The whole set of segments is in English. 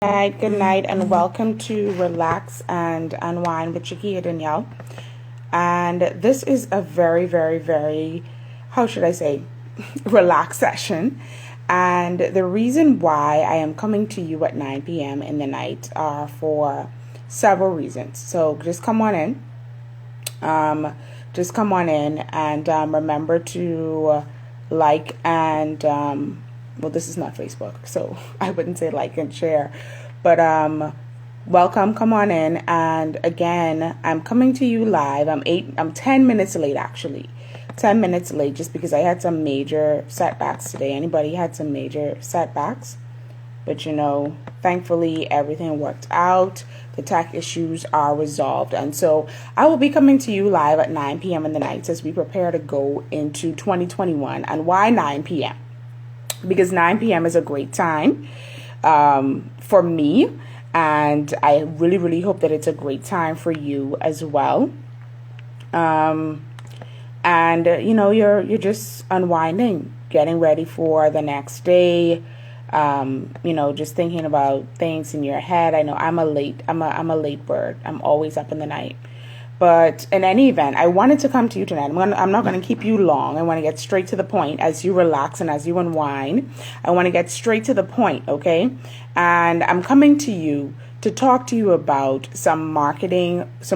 Good night, and welcome to Relax and Unwind with Shekia Danielle. And this is a very, very, very, how should I say, relaxed session. And the reason why I am coming to you at 9 p.m. in the night are for several reasons. So just come on in. And remember to like and well, this is not Facebook, so I wouldn't say like and share, but welcome, come on in. And again, I'm coming to you live. I'm 10 minutes late, actually. 10 minutes late, just because I had some major setbacks today. Anybody had some major setbacks? But thankfully everything worked out. The tech issues are resolved. And so I will be coming to you live at 9 p.m. in the nights as we prepare to go into 2021. And why 9 p.m.? Because 9 p.m. is a great time for me. And I really, really hope that it's a great time for you as well. You're just unwinding, getting ready for the next day. Just thinking about things in your head. I know I'm a late bird. I'm always up in the night. But in any event, I wanted to come to you tonight. I'm not going to keep you long. I want to get straight to the point as you relax and as you unwind. I want to get straight to the point, okay? And I'm coming to you to talk to you about some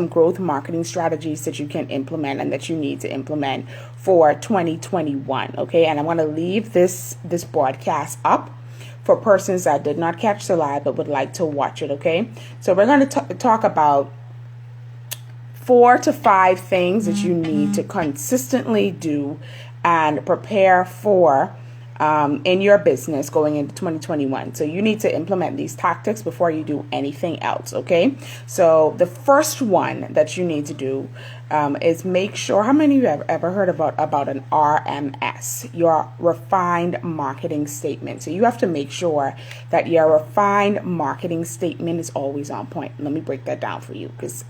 growth marketing strategies that you can implement and that you need to implement for 2021, okay? And I'm going to leave this broadcast up for persons that did not catch the live but would like to watch it, okay? So we're going to talk about 4 to 5 things that you need to consistently do and prepare for in your business going into 2021. So you need to implement these tactics before you do anything else, okay? So the first one that you need to do is make sure, how many of you have ever heard about an RMS, your refined marketing statement? So you have to make sure that your refined marketing statement is always on point. Let me break that down for you because,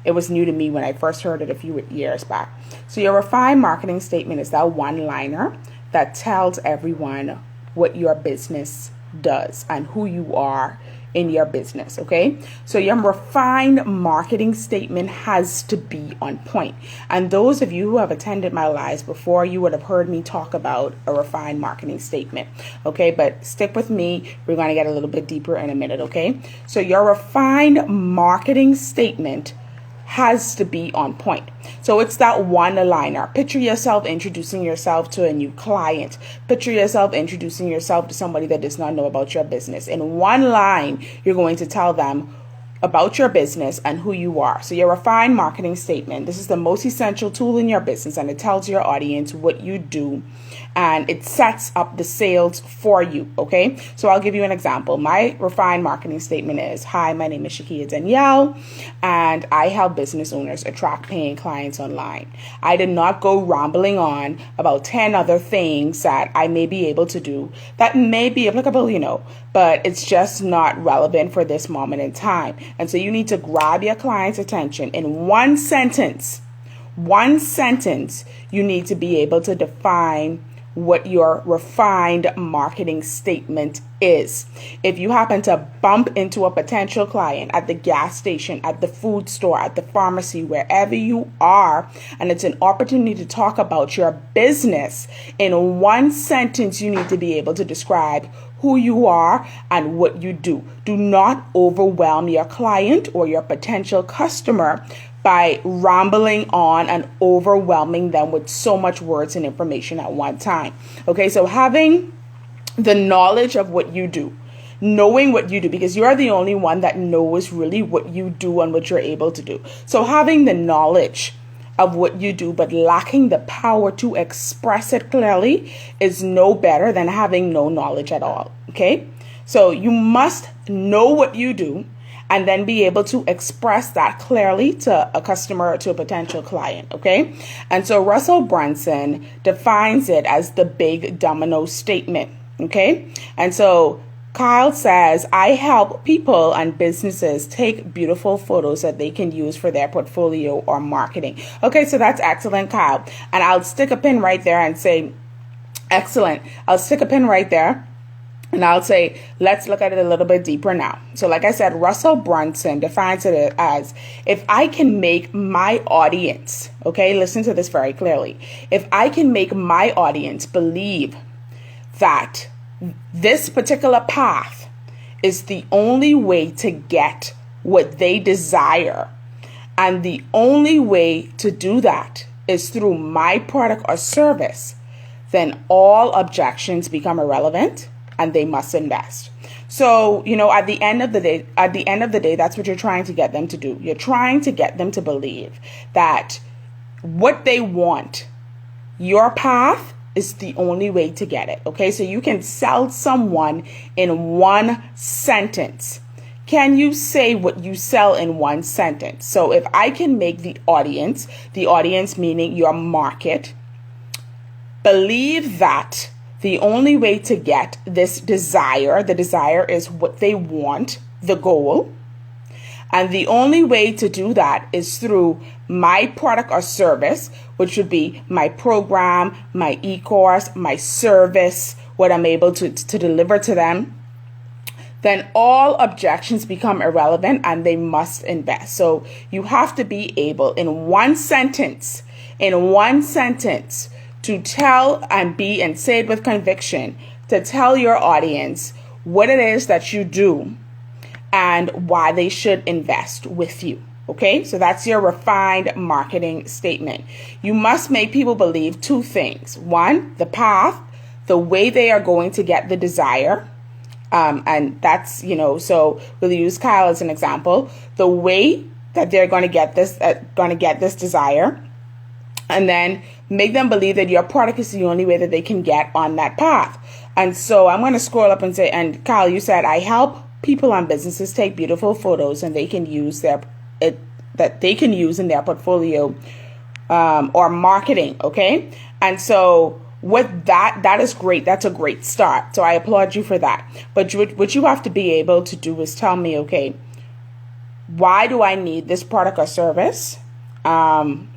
it was new to me when I first heard it a few years back. So your refined marketing statement is that one-liner that tells everyone what your business does and who you are in your business, okay? So your refined marketing statement has to be on point. And those of you who have attended my lives before, you would have heard me talk about a refined marketing statement, okay? But stick with me. We're going to get a little bit deeper in a minute, okay? So your refined marketing statement has to be on point. So it's that one-liner. Picture yourself introducing yourself to a new client. Picture yourself introducing yourself to somebody that does not know about your business. In one line, you're going to tell them about your business and who you are. So your refined marketing statement, this is the most essential tool in your business, and it tells your audience what you do and it sets up the sales for you, okay? So I'll give you an example. My refined marketing statement is, hi, my name is Shekia Danielle, and I help business owners attract paying clients online. I did not go rambling on about 10 other things that I may be able to do that may be applicable, but it's just not relevant for this moment in time. And so you need to grab your client's attention in one sentence. You need to be able to define what your refined marketing statement is. If you happen to bump into a potential client at the gas station, at the food store, at the pharmacy, wherever you are, and it's an opportunity to talk about your business, in one sentence, you need to be able to describe who you are and what you do. Do not overwhelm your client or your potential customer by rambling on and overwhelming them with so much words and information at one time. Okay, so having the knowledge of what you do, knowing what you do, because you are the only one that knows really what you do and what you're able to do. So having the knowledge of what you do, but lacking the power to express it clearly is no better than having no knowledge at all. Okay, so you must know what you do and then be able to express that clearly to a customer, to a potential client, okay? And so Russell Brunson defines it as the big domino statement, okay? And so Kyle says, I help people and businesses take beautiful photos that they can use for their portfolio or marketing. Okay, so that's excellent, Kyle. And I'll stick a pin right there and say, excellent. I'll stick a pin right there And I'll say, let's look at it a little bit deeper now. So like I said, Russell Brunson defines it as, if I can make my audience, okay, listen to this very clearly. If I can make my audience believe that this particular path is the only way to get what they desire, and the only way to do that is through my product or service, then all objections become irrelevant and they must invest. So, at the end of the day, that's what you're trying to get them to do. You're trying to get them to believe that what they want, your path, is the only way to get it. Okay, so you can sell someone in one sentence. Can you say what you sell in one sentence? So if I can make the audience meaning your market, believe that the only way to get this desire, the desire is what they want, the goal, and the only way to do that is through my product or service, which would be my program, my e-course, my service, what I'm able to deliver to them, then all objections become irrelevant and they must invest. So you have to be able in one sentence, to tell and say it with conviction, to tell your audience what it is that you do and why they should invest with you. Okay, so that's your refined marketing statement. You must make people believe two things. One, the path, the way they are going to get the desire. And that's, so we'll use Kyle as an example, the way that they're going to get this desire, and then make them believe that your product is the only way that they can get on that path. And so I'm going to scroll up and say, and Kyle, you said, I help people and businesses take beautiful photos and they can use that they can use in their portfolio or marketing. Okay. And so with that is great. That's a great start. So I applaud you for that. But what you have to be able to do is tell me, okay, why do I need this product or service? Why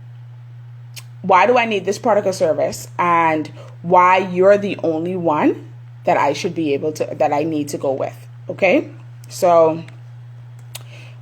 do I need this product or service, and why you're the only one that I need to go with. Okay. So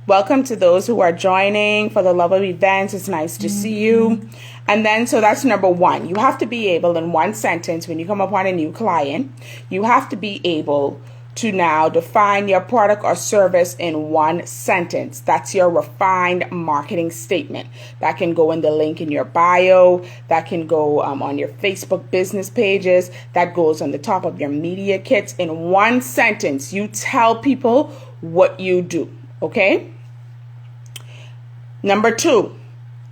welcome to those who are joining for the love of events. It's nice to see you. And then, so that's number one. You have to be able in one sentence, when you come upon a new client, you have to be able to now define your product or service in one sentence. That's your refined marketing statement. That can go in the link in your bio. That can go on your Facebook business pages. That goes on the top of your media kits. In one sentence, you tell people what you do. Okay? Number two,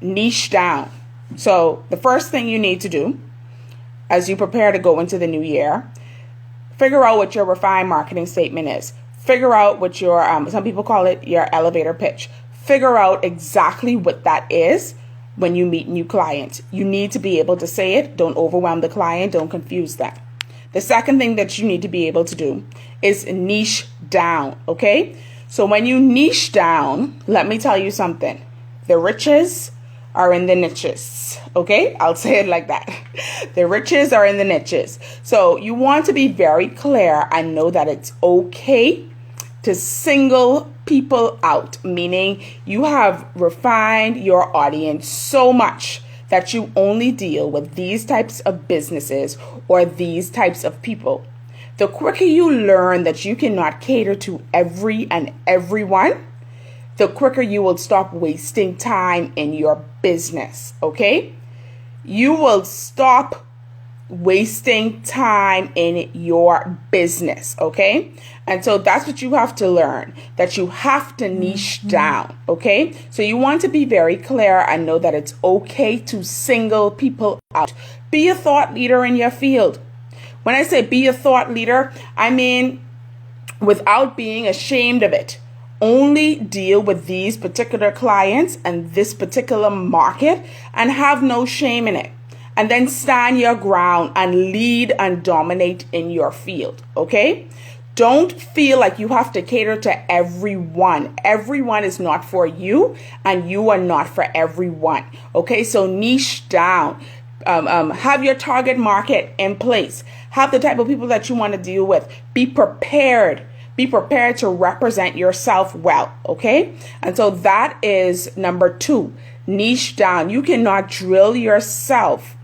niche down. So the first thing you need to do as you prepare to go into the new year, figure out what your refined marketing statement is. Figure out what your, some people call it your elevator pitch. Figure out exactly what that is when you meet new clients. You need to be able to say it. Don't overwhelm the client. Don't confuse them. The second thing that you need to be able to do is niche down. Okay? So when you niche down, let me tell you something. The riches are in the niches. Okay, I'll say it like that. The riches are in the niches. So you want to be very clear and know that it's okay to single people out, meaning you have refined your audience so much that you only deal with these types of businesses or these types of people. The quicker you learn that you cannot cater to every and everyone, the quicker you will stop wasting time in your business, okay? You will stop wasting time in your business, okay? And so that's what you have to learn, that you have to niche down, okay? So you want to be very clear and know that it's okay to single people out. Be a thought leader in your field. When I say be a thought leader, I mean without being ashamed of it. Only deal with these particular clients and this particular market and have no shame in it. And then stand your ground and lead and dominate in your field. Okay? Don't feel like you have to cater to everyone. Everyone is not for you and you are not for everyone. Okay? So niche down. Have your target market in place. Have the type of people that you want to deal with. Be prepared. Be prepared to represent yourself well, okay? And so that is number 2, niche down. You cannot drill yourself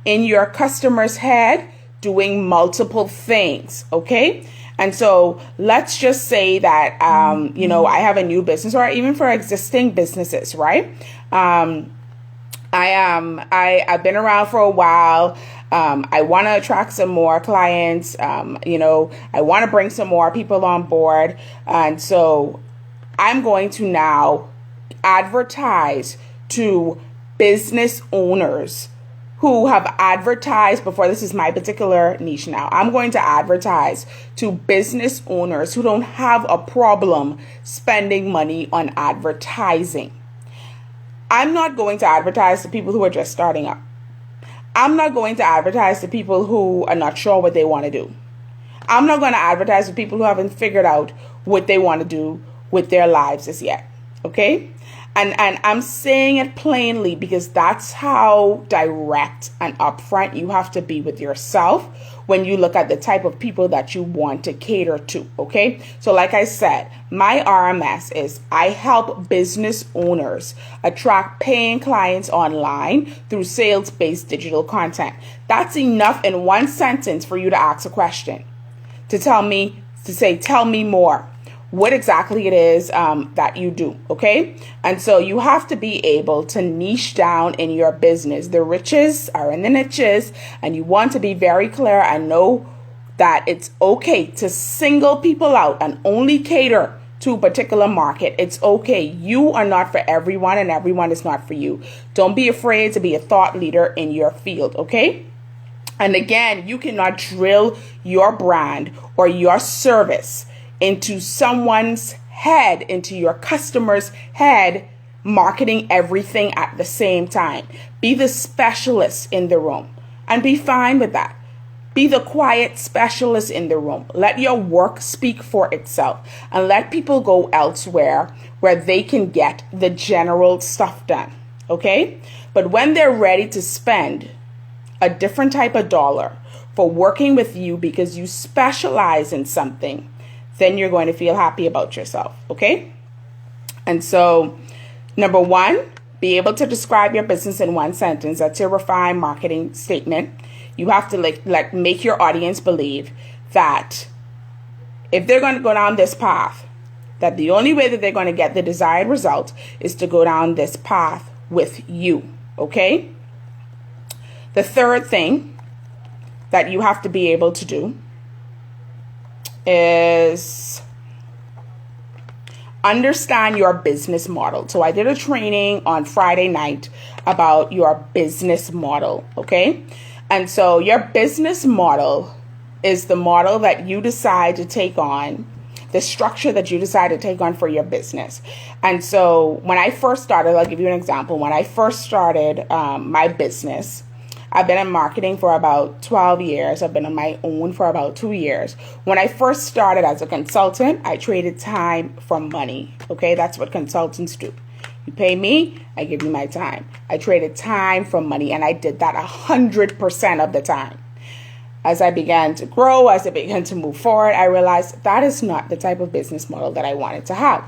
in your customer's head doing multiple things, okay? And so let's just say that, I have a new business, or even for existing businesses, right? I've been around for a while. I want to attract some more clients. I want to bring some more people on board. And so I'm going to now advertise to business owners who have advertised before. This is my particular niche now. I'm going to advertise to business owners who don't have a problem spending money on advertising. I'm not going to advertise to people who are just starting up. I'm not going to advertise to people who are not sure what they want to do. I'm not going to advertise to people who haven't figured out what they want to do with their lives as yet. Okay? And I'm saying it plainly because that's how direct and upfront you have to be with yourself when you look at the type of people that you want to cater to, okay? So like I said, my RMS is I help business owners attract paying clients online through sales-based digital content. That's enough in one sentence for you to ask a question, to tell me more. What exactly it is that you do, okay? And so you have to be able to niche down in your business. The riches are in the niches, and you want to be very clear and know that it's okay to single people out and only cater to a particular market. It's okay. You are not for everyone, and everyone is not for you. Don't be afraid to be a thought leader in your field, okay? And again, you cannot drill your brand or your service into someone's head, into your customer's head, marketing everything at the same time. Be the specialist in the room and be fine with that. Be the quiet specialist in the room. Let your work speak for itself and let people go elsewhere where they can get the general stuff done. Okay? But when they're ready to spend a different type of dollar for working with you because you specialize in something, then you're going to feel happy about yourself, okay? And so, number 1, be able to describe your business in one sentence. That's your refined marketing statement. You have to make your audience believe that if they're going to go down this path, that the only way that they're going to get the desired result is to go down this path with you, okay? The third thing that you have to be able to do is understand your business model. So I did a training on Friday night about your business model, okay? And so your business model is the model that you decide to take on, the structure that you decide to take on for your business. And so when I first started, I'll give you an example. When I first started my business, I've been in marketing for about 12 years. I've been on my own for about 2 years. When I first started as a consultant, I traded time for money. Okay, that's what consultants do. You pay me, I give you my time. I traded time for money, and I did that 100% of the time. As I began to grow, as I began to move forward, I realized that is not the type of business model that I wanted to have.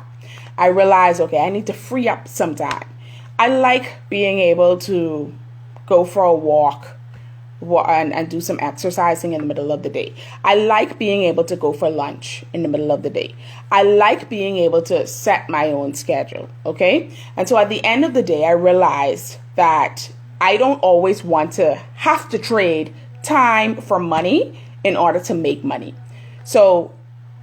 I realized, okay, I need to free up some time. I like being able to go for a walk and do some exercising in the middle of the day. I like being able to go for lunch in the middle of the day. I like being able to set my own schedule, okay? And so at the end of the day, I realized that I don't always want to have to trade time for money in order to make money. So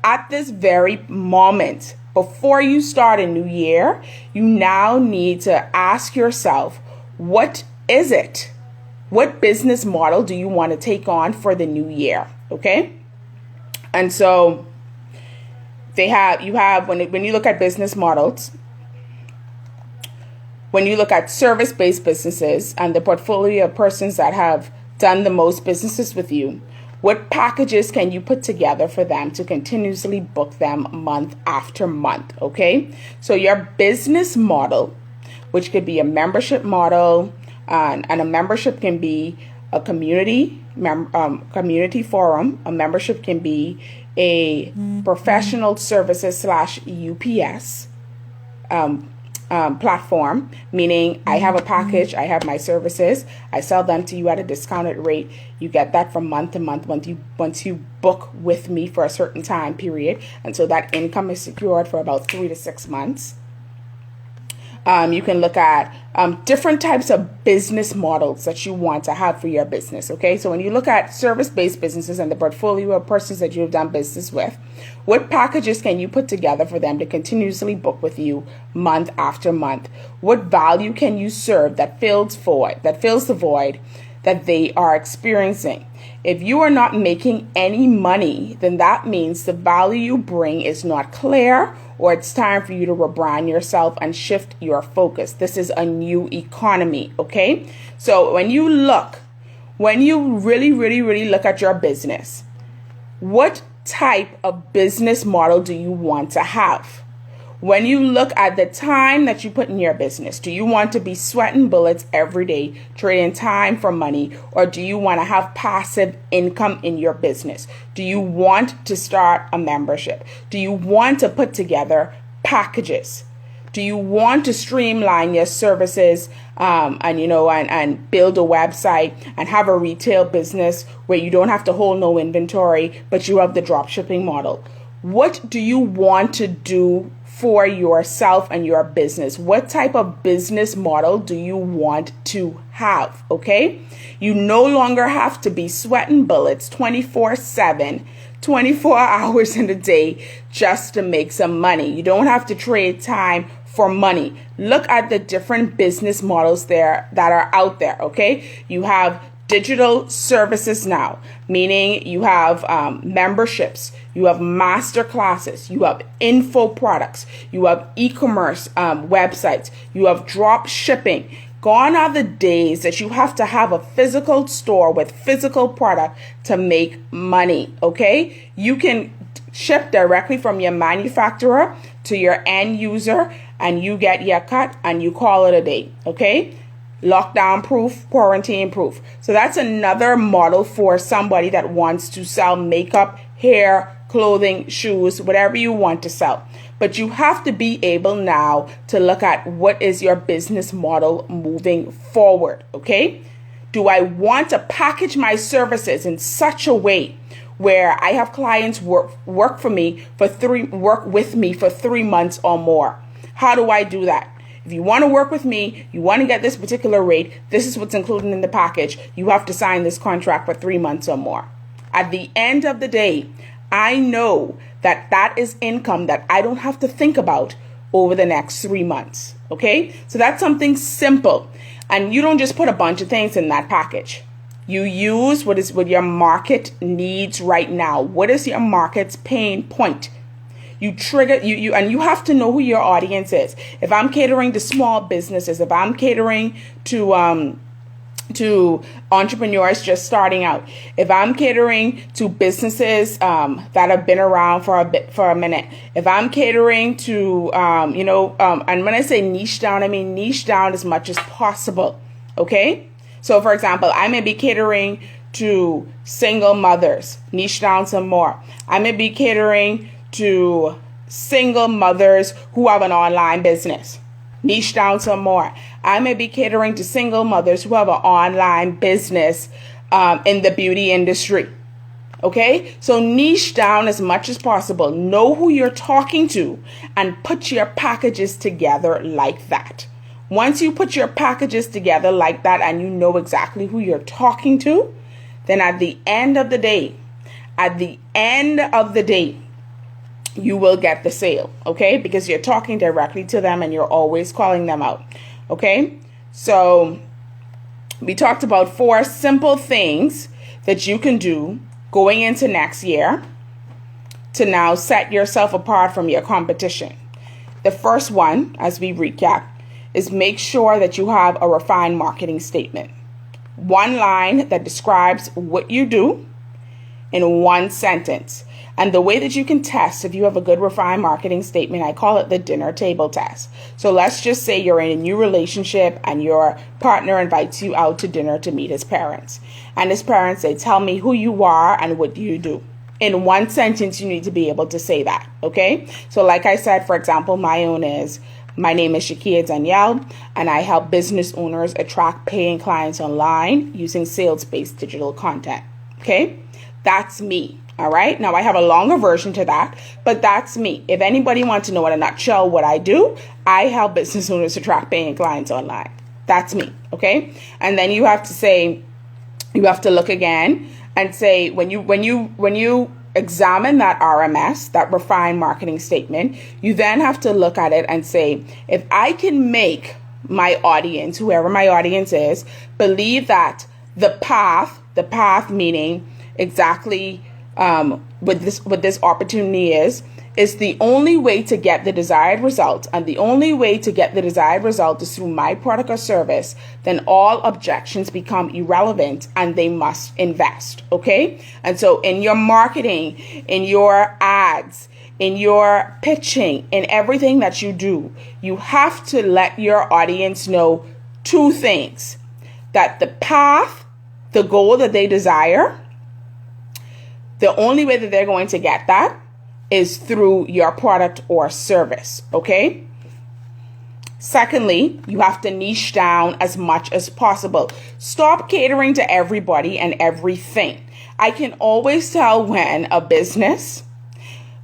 at this very moment, before you start a new year, you now need to ask yourself, what is it? What business model do you want to take on for the new year? Okay. And so when you look at business models, when you look at service-based businesses and the portfolio of persons that have done the most businesses with you, what packages can you put together for them to continuously book them month after month? Okay. So your business model, which could be a membership model, and a membership can be a community community forum. A membership can be a professional services / UPS platform, meaning I have a package, I have my services, I sell them to you at a discounted rate. You get that from month to month once you book with me for a certain time period, and so that income is secured for about 3 to 6 months. You can look at different types of business models that you want to have for your business. Okay, so when you look at service-based businesses and the portfolio of persons that you have done business with, what packages can you put together for them to continuously book with you month after month? What value can you serve that fills the void that they are experiencing? If you are not making any money, then that means the value you bring is not clear, or it's time for you to rebrand yourself and shift your focus. This is a new economy, okay? So when you really, really, really look at your business, what type of business model do you want to have? When you look at the time that you put in your business, do you want to be sweating bullets every day, trading time for money, or do you want to have passive income in your business? Do you want to start a membership? Do you want to put together packages? Do you want to streamline your services and build a website and have a retail business where you don't have to hold no inventory, but you have the drop shipping model? What do you want to do for yourself and your business? What type of business model do you want to have? Okay, you no longer have to be sweating bullets 24/7, 24 hours in a day just to make some money. You don't have to trade time for money. Look at the different business models that are out there. Okay, you have digital services now, meaning you have memberships, you have master classes, you have info products, you have e-commerce websites, you have drop shipping. Gone are the days that you have to have a physical store with physical product to make money, okay? You can ship directly from your manufacturer to your end user, and you get your cut and you call it a day, okay? Lockdown proof, quarantine proof. So that's another model for somebody that wants to sell makeup, hair, clothing, shoes, whatever you want to sell. But you have to be able now to look at what is your business model moving forward, okay? Do I want to package my services in such a way where I have clients work with me for 3 months or more? How do I do that? If you want to work with me, you want to get this particular rate, this is what's included in the package. You have to sign this contract for 3 months or more. At the end of the day, I know that is income that I don't have to think about over the next 3 months. Okay? So that's something simple. And you don't just put a bunch of things in that package. You use what your market needs right now. What is your market's pain point? You trigger and you have to know who your audience is. If I'm catering to small businesses, if I'm catering to entrepreneurs just starting out, if I'm catering to businesses that have been around for a minute, if I'm catering to and when I say niche down, I mean niche down as much as possible. Okay, so for example, I may be catering to single mothers, niche down some more. I may be catering to single mothers who have an online business, niche down some more. I may be catering to single mothers who have an online business in the beauty industry. Okay, so niche down as much as possible. Know who you're talking to and put your packages together like that. Once you put your packages together like that and you know exactly who you're talking to, then at the end of the day, you will get the sale, okay? Because you're talking directly to them and you're always calling them out, okay? So we talked about 4 simple things that you can do going into next year to now set yourself apart from your competition. The first one, as we recap, is make sure that you have a refined marketing statement. One line that describes what you do in one sentence. And the way that you can test if you have a good refined marketing statement, I call it the dinner table test. So let's just say you're in a new relationship and your partner invites you out to dinner to meet his parents. And his parents say, tell me who you are and what do you do. In one sentence, you need to be able to say that, okay? So like I said, for example, my name is Shekia Danielle, and I help business owners attract paying clients online using sales-based digital content, okay? That's me, all right? Now, I have a longer version to that, but that's me. If anybody wants to know in a nutshell what I do, I help business owners attract paying clients online. That's me, okay? And then you have to look again and say, when you examine that RMS, that refined marketing statement, you then have to look at it and say, if I can make my audience, whoever my audience is, believe that the path meaning exactly what this opportunity is the only way to get the desired result, and the only way to get the desired result is through my product or service, then all objections become irrelevant and they must invest, okay? And so in your marketing, in your ads, in your pitching, in everything that you do, you have to let your audience know two things: that the path, the goal that they desire, the only way that they're going to get that is through your product or service, okay? Secondly, you have to niche down as much as possible. Stop catering to everybody and everything. I can always tell when a business,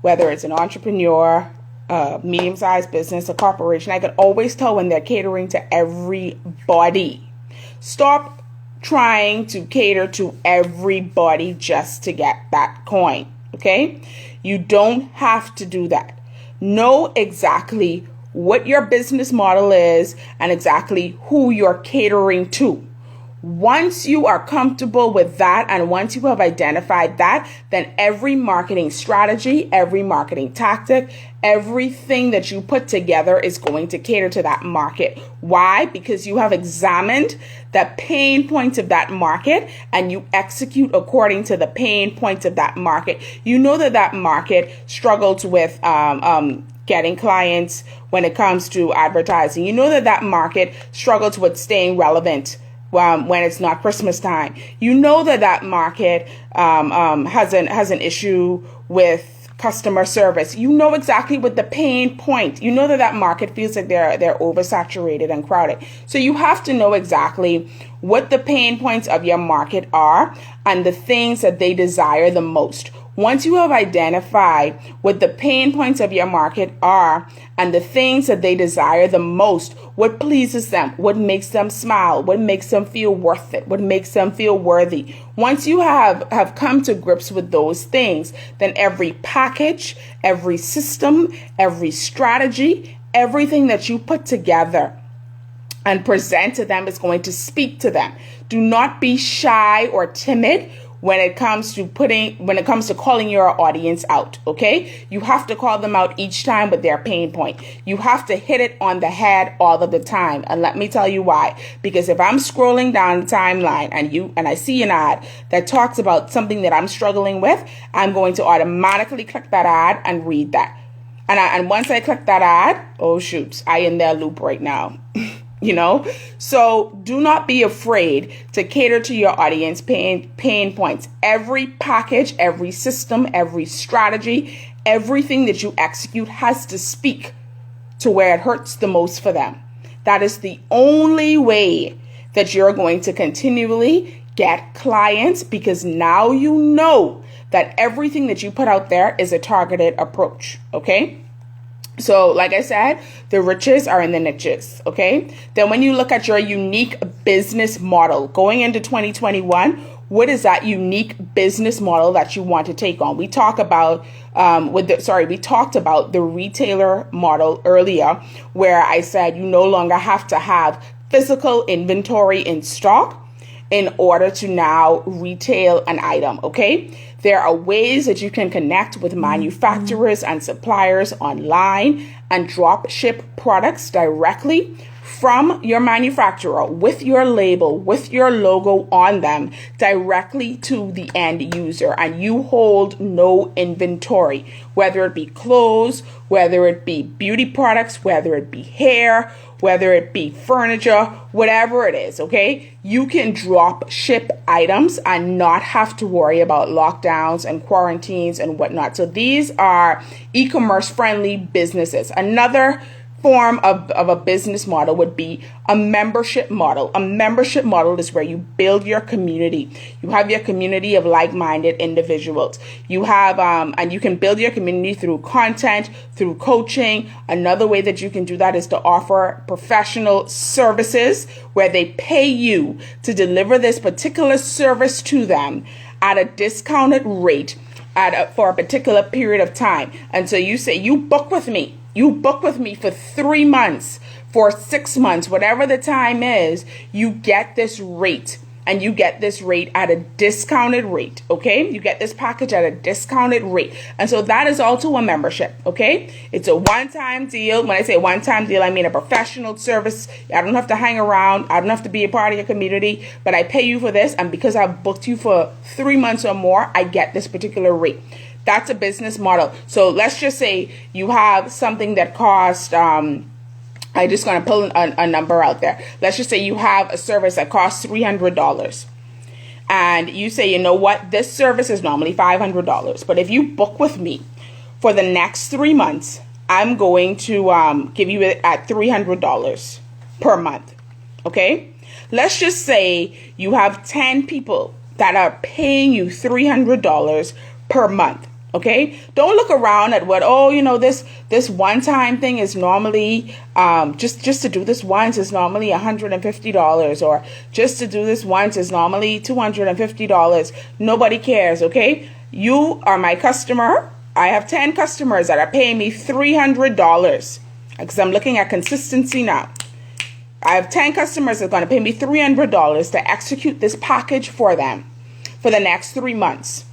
whether it's an entrepreneur, a medium-sized business, a corporation, I can always tell when they're catering to everybody. Stop trying to cater to everybody just to get that coin, okay? You don't have to do that. Know exactly what your business model is and exactly who you're catering to. Once you are comfortable with that, and once you have identified that, then every marketing strategy, every marketing tactic, everything that you put together is going to cater to that market. Why? Because you have examined the pain points of that market and you execute according to the pain points of that market. You know that market struggles with getting clients when it comes to advertising. You know that market struggles with staying relevant when it's not Christmas time. You know that market has an issue with customer service. You know exactly what the pain point. You know that market feels like they're oversaturated and crowded. So you have to know exactly what the pain points of your market are and the things that they desire the most. Once you have identified what the pain points of your market are and the things that they desire the most, what pleases them, what makes them smile, what makes them feel worth it, what makes them feel worthy. Once you have come to grips with those things, then every package, every system, every strategy, everything that you put together and present to them is going to speak to them. Do not be shy or timid when it comes to calling your audience out, okay? You have to call them out each time with their pain point. You have to hit it on the head all of the time. And let me tell you why. Because if I'm scrolling down the timeline and I see an ad that talks about something that I'm struggling with, I'm going to automatically click that ad and read that. And once I click that ad, oh shoot, I in their loop right now. You know, so do not be afraid to cater to your audience pain points. Every package, every system, every strategy, everything that you execute has to speak to where it hurts the most for them. That is the only way that you're going to continually get clients, because now you know that everything that you put out there is a targeted approach. Okay. So like I said, the riches are in the niches, okay? Then when you look at your unique business model going into 2021, what is that unique business model that you want to take on? We talked about the retailer model earlier, where I said you no longer have to have physical inventory in stock in order to now retail an item, okay? There are ways that you can connect with manufacturers and suppliers online and drop ship products directly from your manufacturer with your label, with your logo on them, directly to the end user. And you hold no inventory, whether it be clothes, whether it be beauty products, whether it be hair, whether it be furniture, whatever it is, okay? You can drop ship items and not have to worry about lockdowns and quarantines and whatnot. So these are e-commerce friendly businesses. Another form of a business model would be a membership model. A membership model is where you build your community. You have your community of like-minded individuals. You have, and you can build your community through content, through coaching. Another way that you can do that is to offer professional services where they pay you to deliver this particular service to them at a discounted rate for a particular period of time. And so you say, you book with me. You book with me for 3 months, for 6 months, whatever the time is, you get this rate, and you get this rate at a discounted rate, okay? You get this package at a discounted rate. And so that is also a membership, okay? It's a one-time deal. When I say one-time deal, I mean a professional service. I don't have to hang around. I don't have to be a part of your community, but I pay you for this. And because I've booked you for 3 months or more, I get this particular rate. That's a business model. So let's just say you have something that costs, I'm just going to pull a number out there. Let's just say you have a service that costs $300. And you say, you know what, this service is normally $500. But if you book with me for the next 3 months, I'm going to give you it at $300 per month. Okay? Let's just say you have 10 people that are paying you $300 per month. Okay, don't look around at what, this one-time thing is normally, just to do this once is normally $150, or just to do this once is normally $250. Nobody cares, okay? You are my customer. I have 10 customers that are paying me $300 because I'm looking at consistency now. I have 10 customers that are going to pay me $300 to execute this package for them for the next 3 months.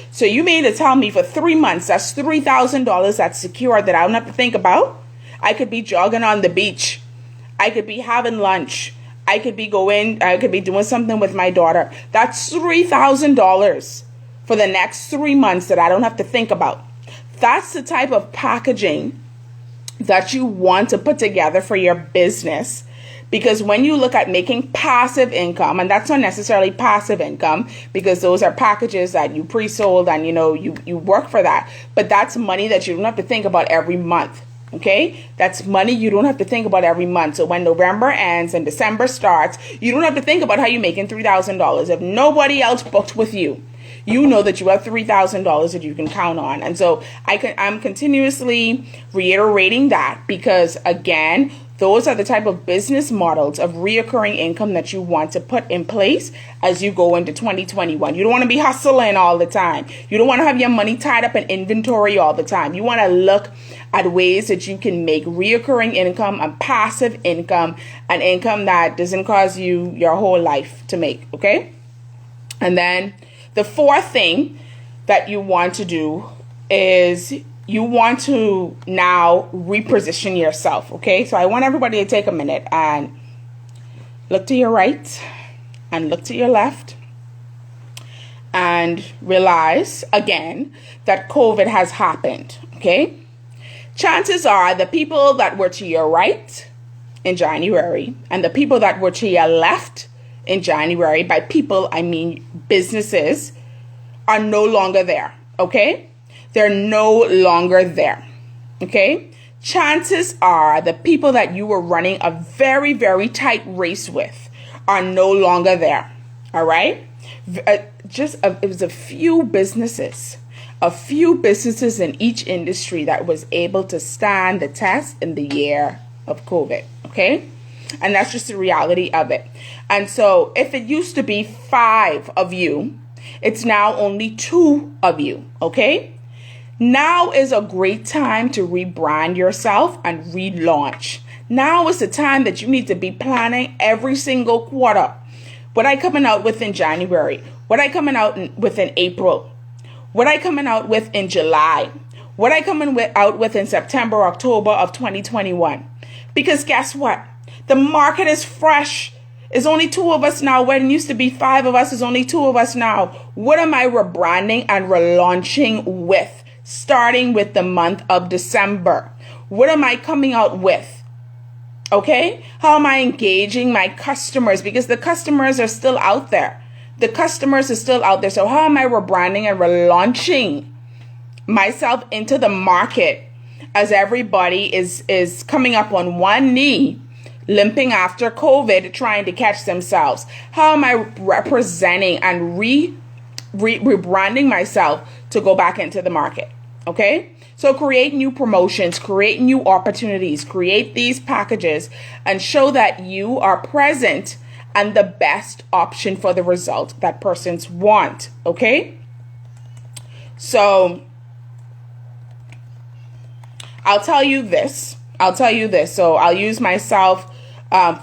So you mean to tell me for 3 months, that's $3,000 that's secure that I don't have to think about? I could be jogging on the beach. I could be having lunch. I could be doing something with my daughter. That's $3,000 for the next 3 months that I don't have to think about. That's the type of packaging that you want to put together for your business. Because when you look at making passive income, and that's not necessarily passive income, because those are packages that you pre-sold and you work for that. But that's money that you don't have to think about every month. Okay? That's money you don't have to think about every month. So when November ends and December starts, you don't have to think about how you're making $3,000. If nobody else booked with you, you know that you have $3,000 that you can count on. And so I'm continuously reiterating that because, again, those are the type of business models of reoccurring income that you want to put in place as you go into 2021. You don't want to be hustling all the time. You don't want to have your money tied up in inventory all the time. You want to look at ways that you can make reoccurring income and passive income, and income that doesn't cost you your whole life to make, okay? And then the fourth thing that you want to do is you want to now reposition yourself, okay? So I want everybody to take a minute and look to your right and look to your left and realize, again, that COVID has happened, okay? Chances are the people that were to your right in January and the people that were to your left in January, by people, I mean businesses, are no longer there, okay? They're no longer there, okay? Chances are the people that you were running a very, very tight race with are no longer there, all right? It was a few businesses in each industry that was able to stand the test in the year of COVID, okay? And that's just the reality of it. And so if it used to be 5 of you, it's now only 2 of you, okay? Now is a great time to rebrand yourself and relaunch. Now is the time that you need to be planning every single quarter. What I coming out with in January? What I coming out with in April? What I coming out with in July? What I coming out with in September, October of 2021? Because guess what? The market is fresh. It's only 2 of us now. When it used to be 5 of us, it's only 2 of us now. What am I rebranding and relaunching with? Starting with the month of December. What am I coming out with? Okay? How am I engaging my customers? Because the customers are still out there. The customers are still out there. So how am I rebranding and relaunching myself into the market as everybody is coming up on one knee, limping after COVID, trying to catch themselves? How am I representing and rebranding myself to go back into the market? Okay? So create new promotions, create new opportunities, create these packages, and show that you are present and the best option for the result that persons want. Okay? So I'll tell you this. So I'll use myself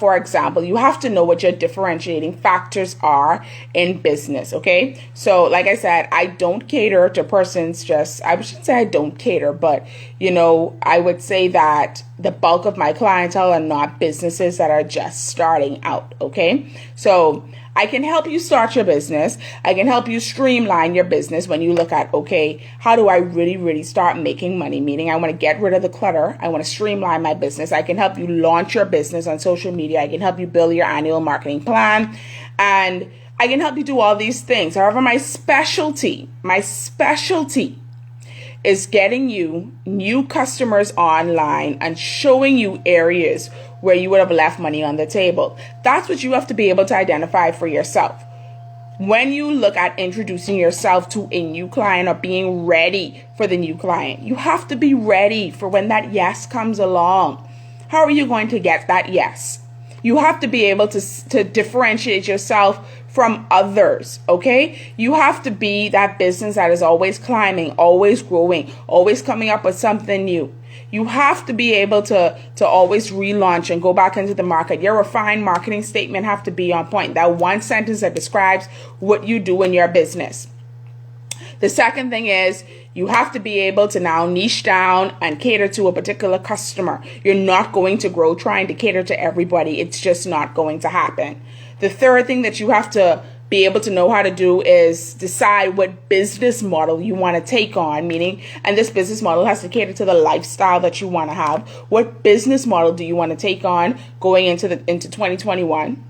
for example. You have to know what your differentiating factors are in business, okay? So like I said, I don't cater to persons I shouldn't say I don't cater, but I would say that the bulk of my clientele are not businesses that are just starting out, okay? So I can help you start your business. I can help you streamline your business when you look at, okay, how do I really, really start making money? Meaning I want to get rid of the clutter. I want to streamline my business. I can help you launch your business on social media. I can help you build your annual marketing plan. And I can help you do all these things. However, my specialty is getting you new customers online and showing you areas where you would have left money on the table. That's what you have to be able to identify for yourself. When you look at introducing yourself to a new client or being ready for the new client, you have to be ready for when that yes comes along. How are you going to get that yes? You have to be able to differentiate yourself from others, okay? You have to be that business that is always climbing, always growing, always coming up with something new. You have to be able to always relaunch and go back into the market. Your refined marketing statement have to be on point. That one sentence that describes what you do in your business. The second thing is you have to be able to now niche down and cater to a particular customer. You're not going to grow trying to cater to everybody. It's just not going to happen. The third thing that you have to be able to know how to do is decide what business model you want to take on, meaning, and this business model has to cater to the lifestyle that you want to have. What business model do you want to take on going into 2021?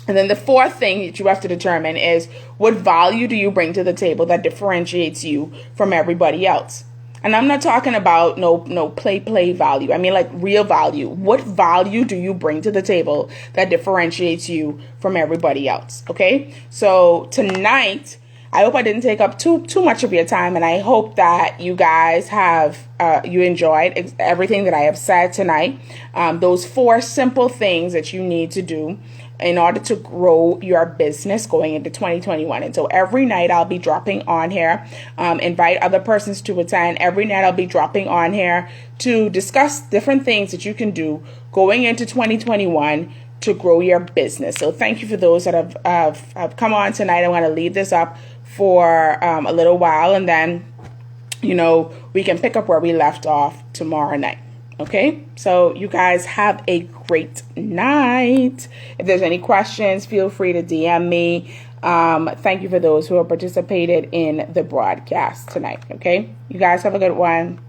And then the fourth thing that you have to determine is what value do you bring to the table that differentiates you from everybody else? And I'm not talking about no play value. I mean like real value. What value do you bring to the table that differentiates you from everybody else? Okay. So tonight, I hope I didn't take up too much of your time, and I hope that you guys have you enjoyed everything that I have said tonight. Those 4 simple things that you need to do in order to grow your business going into 2021. And so every night I'll be dropping on here, invite other persons to attend. Every night I'll be dropping on here to discuss different things that you can do going into 2021 to grow your business. So thank you for those that have come on tonight. I want to leave this up for a little while, and then, we can pick up where we left off tomorrow night. Okay, so you guys have a great night. If there's any questions, feel free to DM me. Thank you for those who have participated in the broadcast tonight. Okay, you guys have a good one.